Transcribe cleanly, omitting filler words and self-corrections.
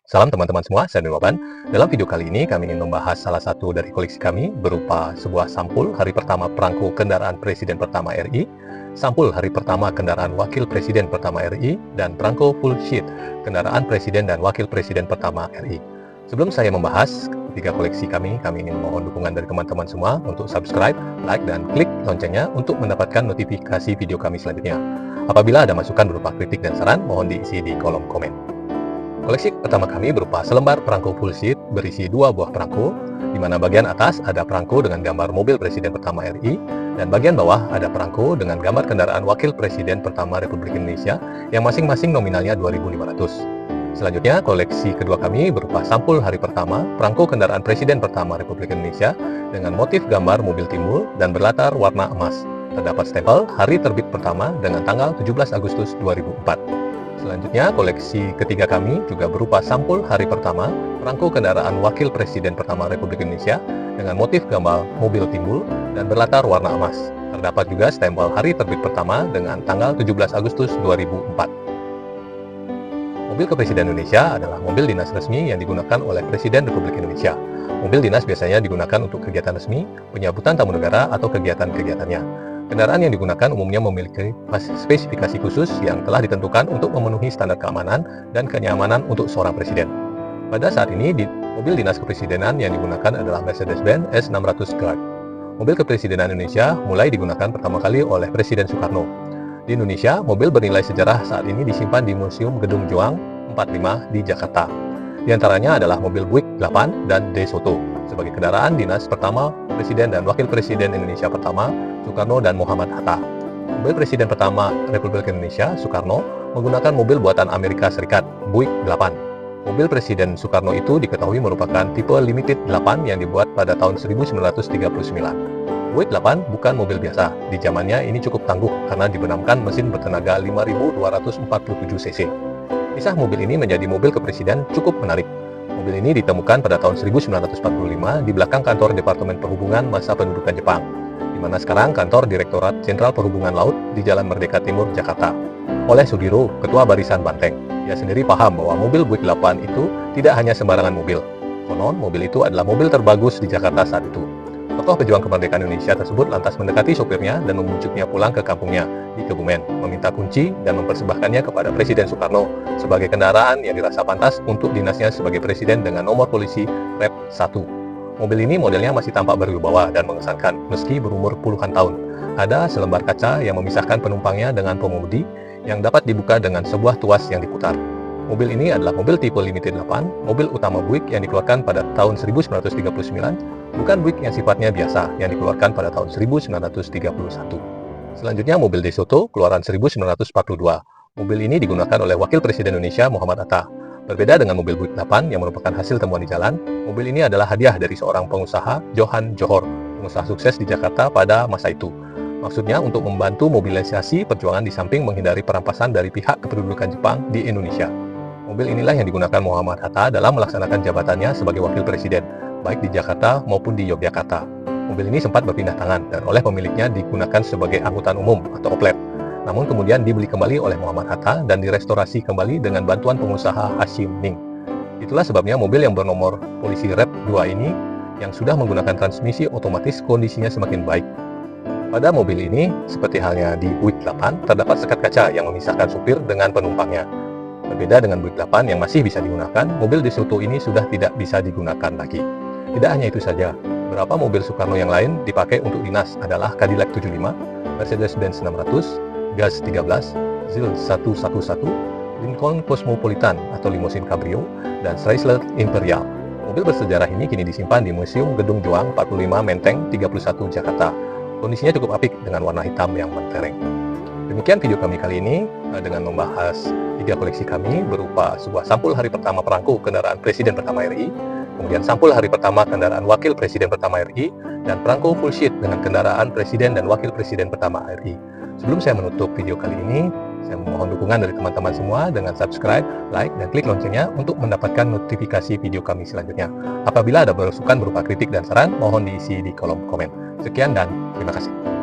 Salam teman-teman semua, saya Waban. Dalam video kali ini kami ingin membahas salah satu dari koleksi kami berupa sebuah sampul hari pertama perangko kendaraan Presiden pertama RI, sampul hari pertama kendaraan Wakil Presiden pertama RI, dan perangko full sheet kendaraan Presiden dan Wakil Presiden pertama RI. Sebelum saya membahas ketiga koleksi kami ingin mohon dukungan dari teman-teman semua untuk subscribe, like, dan klik loncengnya untuk mendapatkan notifikasi video kami selanjutnya. Apabila ada masukan berupa kritik dan saran, mohon diisi di kolom komen. Koleksi pertama kami berupa selembar perangko full sheet berisi dua buah perangko, di mana bagian atas ada perangko dengan gambar mobil Presiden pertama RI, dan bagian bawah ada perangko dengan gambar kendaraan Wakil Presiden pertama Republik Indonesia yang masing-masing nominalnya 2.500. Selanjutnya, koleksi kedua kami berupa sampul hari pertama perangko kendaraan Presiden pertama Republik Indonesia dengan motif gambar mobil timbul dan berlatar warna emas. Terdapat stempel hari terbit pertama dengan tanggal 17 Agustus 2004. Selanjutnya, koleksi ketiga kami juga berupa sampul hari pertama perangko kendaraan Wakil Presiden pertama Republik Indonesia dengan motif gambar mobil timbul dan berlatar warna emas. Terdapat juga stempel hari terbit pertama dengan tanggal 17 Agustus 2004. Mobil Kepresiden Indonesia adalah mobil dinas resmi yang digunakan oleh Presiden Republik Indonesia. Mobil dinas biasanya digunakan untuk kegiatan resmi, penyambutan tamu negara, atau kegiatan-kegiatannya. Kendaraan yang digunakan umumnya memiliki spesifikasi khusus yang telah ditentukan untuk memenuhi standar keamanan dan kenyamanan untuk seorang presiden. Pada saat ini, mobil dinas kepresidenan yang digunakan adalah Mercedes-Benz S600 Guard. Mobil Kepresidenan Indonesia mulai digunakan pertama kali oleh Presiden Soekarno. Di Indonesia, mobil bernilai sejarah saat ini disimpan di Museum Gedung Juang 45 di Jakarta. Di antaranya adalah mobil Buick 8 dan De Soto sebagai kendaraan dinas pertama Presiden dan Wakil Presiden Indonesia pertama Soekarno dan Muhammad Hatta. Mobil Presiden pertama Republik Indonesia, Soekarno, menggunakan mobil buatan Amerika Serikat, Buick 8. Mobil Presiden Soekarno itu diketahui merupakan tipe Limited 8 yang dibuat pada tahun 1939. Buick 8 bukan mobil biasa. Di zamannya ini cukup tangguh karena dibenamkan mesin bertenaga 5.247 cc. Kisah mobil ini menjadi mobil kepresiden cukup menarik. Mobil ini ditemukan pada tahun 1945 di belakang kantor Departemen Perhubungan Masa Pendudukan Jepang, di mana sekarang kantor Direktorat Jenderal Perhubungan Laut di Jalan Merdeka Timur, Jakarta. Oleh Sudiro, Ketua Barisan Banteng, dia sendiri paham bahwa mobil Buick 8 itu tidak hanya sembarangan mobil. Konon, mobil itu adalah mobil terbagus di Jakarta saat itu. Tokoh pejuang kemerdekaan Indonesia tersebut lantas mendekati sopirnya dan membujuknya pulang ke kampungnya di Kebumen, meminta kunci dan mempersembahkannya kepada Presiden Soekarno sebagai kendaraan yang dirasa pantas untuk dinasnya sebagai presiden dengan nomor polisi Rep 1. Mobil ini modelnya masih tampak berwibawa dan mengesankan meski berumur puluhan tahun. Ada selembar kaca yang memisahkan penumpangnya dengan pengemudi yang dapat dibuka dengan sebuah tuas yang diputar. Mobil ini adalah mobil tipe Limited 8, mobil utama Buick yang dikeluarkan pada tahun 1939, bukan Buick yang sifatnya biasa yang dikeluarkan pada tahun 1931. Selanjutnya mobil De Soto keluaran 1942. Mobil ini digunakan oleh Wakil Presiden Indonesia Muhammad Hatta. Berbeda dengan mobil Buick 8 yang merupakan hasil temuan di jalan, mobil ini adalah hadiah dari seorang pengusaha, Johan Johor, pengusaha sukses di Jakarta pada masa itu. Maksudnya untuk membantu mobilisasi perjuangan di samping menghindari perampasan dari pihak kependudukan Jepang di Indonesia. Mobil inilah yang digunakan Muhammad Hatta dalam melaksanakan jabatannya sebagai Wakil Presiden, baik di Jakarta maupun di Yogyakarta. Mobil ini sempat berpindah tangan dan oleh pemiliknya digunakan sebagai angkutan umum atau oplet. Namun kemudian dibeli kembali oleh Muhammad Hatta dan direstorasi kembali dengan bantuan pengusaha Hashim Ning. Itulah sebabnya mobil yang bernomor polisi Rep 2 ini yang sudah menggunakan transmisi otomatis kondisinya semakin baik. Pada mobil ini, seperti halnya di Buick 8, terdapat sekat kaca yang memisahkan supir dengan penumpangnya. Berbeda dengan Buick 8 yang masih bisa digunakan, mobil De Soto ini sudah tidak bisa digunakan lagi. Tidak hanya itu saja, beberapa mobil Soekarno yang lain dipakai untuk dinas adalah Cadillac 75, Mercedes-Benz 600, Gaz 13, Zil 111, Lincoln Cosmopolitan atau limosin Cabrio, dan Chrysler Imperial. Mobil bersejarah ini kini disimpan di Museum Gedung Juang 45 Menteng 31 Jakarta. Kondisinya cukup apik dengan warna hitam yang mentereng. Demikian video kami kali ini dengan membahas 3 koleksi kami berupa sebuah sampul hari pertama perangko kendaraan Presiden pertama RI, kemudian sampul hari pertama kendaraan Wakil Presiden pertama RI, dan perangko full sheet dengan kendaraan Presiden dan Wakil Presiden pertama RI. Sebelum saya menutup video kali ini, saya mohon dukungan dari teman-teman semua dengan subscribe, like, dan klik loncengnya untuk mendapatkan notifikasi video kami selanjutnya. Apabila ada masukan berupa kritik dan saran, mohon diisi di kolom komen. Sekian dan terima kasih.